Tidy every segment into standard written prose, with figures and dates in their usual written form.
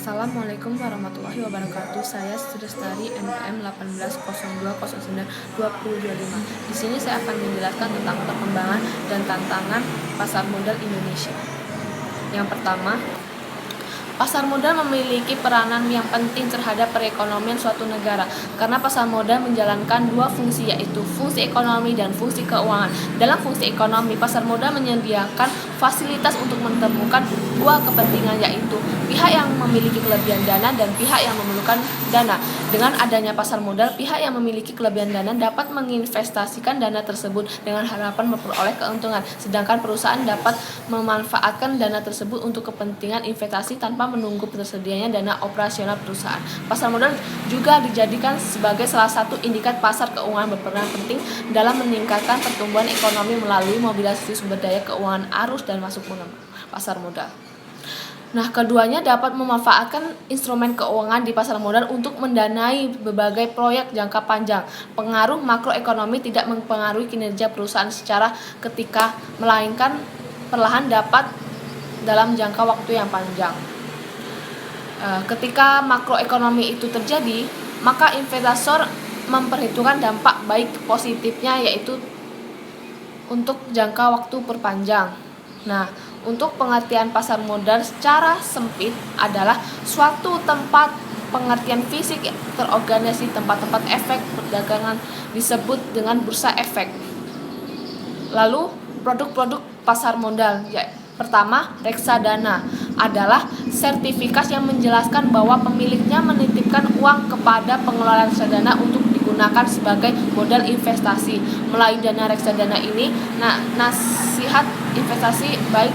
Assalamualaikum warahmatullahi wabarakatuh. Saya Sudestari MM 1802092025. Di sini saya akan menjelaskan tentang perkembangan dan tantangan pasar modal Indonesia. Yang pertama, pasar modal memiliki peranan yang penting terhadap perekonomian suatu negara karena pasar modal menjalankan dua fungsi, yaitu fungsi ekonomi dan fungsi keuangan. Dalam fungsi ekonomi, pasar modal menyediakan fasilitas untuk menemukan dua kepentingan, yaitu pihak yang memiliki kelebihan dana dan pihak yang memerlukan dana. Dengan adanya pasar modal, pihak yang memiliki kelebihan dana dapat menginvestasikan dana tersebut dengan harapan memperoleh keuntungan, sedangkan perusahaan dapat memanfaatkan dana tersebut untuk kepentingan investasi tanpa menunggu tersedianya dana operasional perusahaan. Pasar modal juga dijadikan sebagai salah satu indikat pasar keuangan, berperan penting dalam meningkatkan pertumbuhan ekonomi melalui mobilisasi sumber daya keuangan, arus dan masuk pasar modal. Nah, keduanya dapat memanfaatkan instrumen keuangan di pasar modal untuk mendanai berbagai proyek jangka panjang. Pengaruh makroekonomi tidak mempengaruhi kinerja perusahaan secara ketika, melainkan perlahan dapat dalam jangka waktu yang panjang. Ketika makroekonomi itu terjadi, maka investor memperhitungkan dampak baik positifnya, yaitu untuk jangka waktu perpanjang. Nah, untuk pengertian pasar modal secara sempit adalah suatu tempat pengertian fisik terorganisasi, tempat-tempat efek perdagangan disebut dengan bursa efek. Lalu produk-produk pasar modal, pertama, reksadana adalah sertifikat yang menjelaskan bahwa pemiliknya menitipkan uang kepada pengelola reksadana untuk digunakan sebagai modal investasi. Melalui dana reksadana ini, nasihat investasi baik.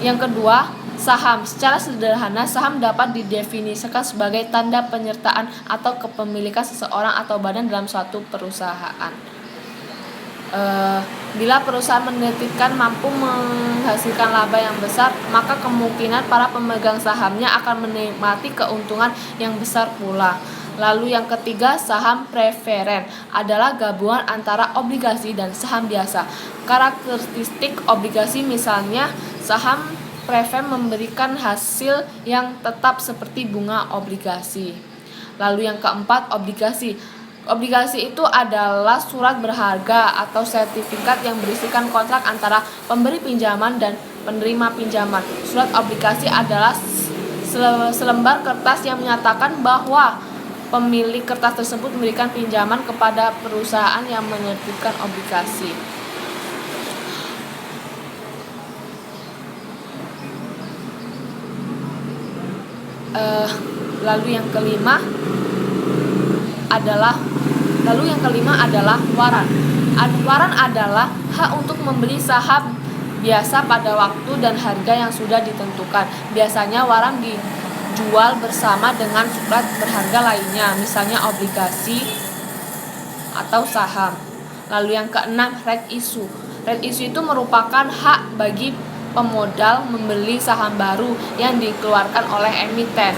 Yang kedua, saham. Secara sederhana, saham dapat didefinisikan sebagai tanda penyertaan atau kepemilikan seseorang atau badan dalam suatu perusahaan. Bila perusahaan menitipkan mampu menghasilkan laba yang besar, maka kemungkinan para pemegang sahamnya akan menikmati keuntungan yang besar pula. Lalu yang ketiga, saham preferen adalah gabungan antara obligasi dan saham biasa. Karakteristik obligasi misalnya, saham preferen memberikan hasil yang tetap seperti bunga obligasi. Lalu yang keempat, obligasi. Obligasi itu adalah surat berharga atau sertifikat yang berisikan kontrak antara pemberi pinjaman dan penerima pinjaman. Surat obligasi adalah selembar kertas yang menyatakan bahwa pemilik kertas tersebut memberikan pinjaman kepada perusahaan yang menerbitkan obligasi. Lalu yang kelima adalah waran. Waran adalah hak untuk membeli saham biasa pada waktu dan harga yang sudah ditentukan. Biasanya waran dijual bersama dengan surat berharga lainnya, misalnya obligasi atau saham. Lalu yang keenam, right issue. Right issue itu merupakan hak bagi pemodal membeli saham baru yang dikeluarkan oleh emiten.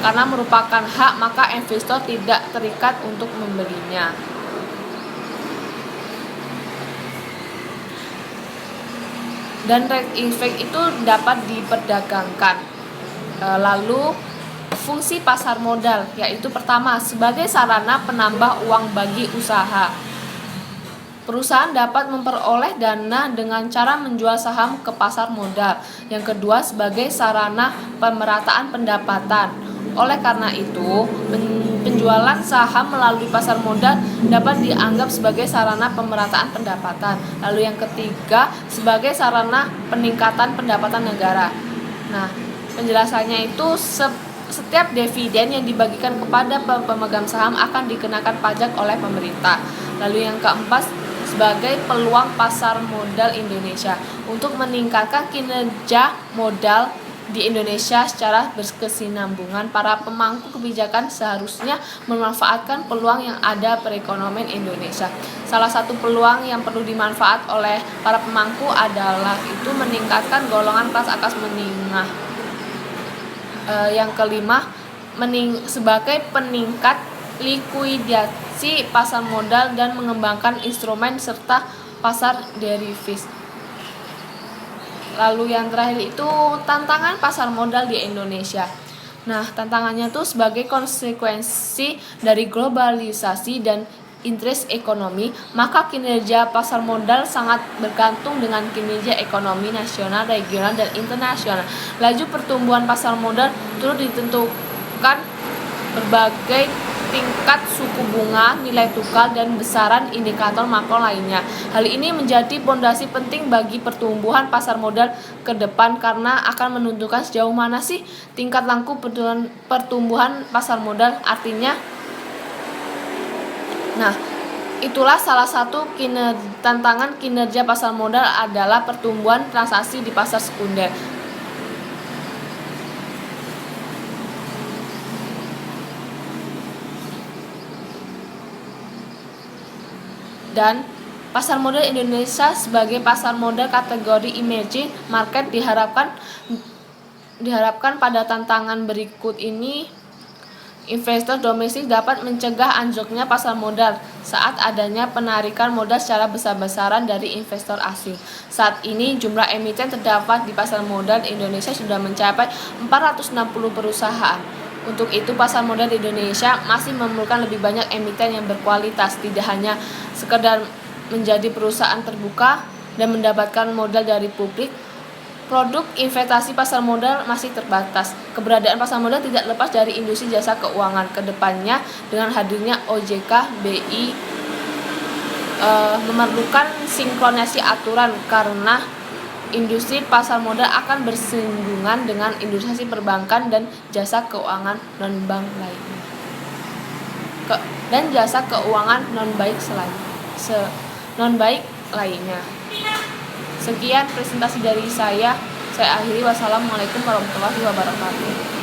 Karena merupakan hak, maka investor tidak terikat untuk membelinya. Dan right effect itu dapat diperdagangkan. Lalu fungsi pasar modal, yaitu pertama, sebagai sarana penambah uang bagi usaha. Perusahaan dapat memperoleh dana dengan cara menjual saham ke pasar modal. Yang kedua, sebagai sarana pemerataan pendapatan. Oleh karena itu, penjualan saham melalui pasar modal dapat dianggap sebagai sarana pemerataan pendapatan. Lalu yang ketiga, sebagai sarana peningkatan pendapatan negara. Nah, penjelasannya itu setiap dividen yang dibagikan kepada pemegang saham akan dikenakan pajak oleh pemerintah. Lalu yang keempat, sebagai peluang pasar modal Indonesia untuk meningkatkan kinerja modal di Indonesia secara berkesinambungan. Para pemangku kebijakan seharusnya memanfaatkan peluang yang ada perekonomian Indonesia. Salah satu peluang yang perlu dimanfaat oleh para pemangku adalah itu meningkatkan golongan kelas atas menengah. Yang kelima, sebagai peningkat likuidasi pasar modal dan mengembangkan instrumen serta pasar derivatif. Lalu yang terakhir itu tantangan pasar modal di Indonesia. Nah, tantangannya tuh sebagai konsekuensi dari globalisasi dan interest ekonomi, maka kinerja pasar modal sangat bergantung dengan kinerja ekonomi nasional, regional, dan internasional. Laju pertumbuhan pasar modal turut ditentukan berbagai tingkat suku bunga, nilai tukar, dan besaran indikator makro lainnya. Hal ini menjadi fondasi penting bagi pertumbuhan pasar modal ke depan karena akan menentukan sejauh mana sih tingkat laku pertumbuhan pasar modal. Itulah salah satu tantangan kinerja pasar modal adalah pertumbuhan transaksi di pasar sekunder. Dan pasar modal Indonesia sebagai pasar modal kategori emerging market diharapkan pada tantangan berikut ini investor domestik dapat mencegah anjloknya pasar modal saat adanya penarikan modal secara besar-besaran dari investor asing. Saat ini jumlah emiten terdapat di pasar modal Indonesia sudah mencapai 460 perusahaan. Untuk itu, pasar modal di Indonesia masih memerlukan lebih banyak emiten yang berkualitas, tidak hanya sekedar menjadi perusahaan terbuka dan mendapatkan modal dari publik. Produk investasi pasar modal masih terbatas. Keberadaan pasar modal tidak lepas dari industri jasa keuangan. Kedepannya, dengan hadirnya OJK, BI memerlukan sinkronisasi aturan karena industri pasar modal akan bersinggungan dengan industri perbankan dan jasa keuangan non-bank lainnya. Dan jasa keuangan non-baik lainnya. Sekian presentasi dari saya. Saya akhiri. Wassalamualaikum warahmatullahi wabarakatuh.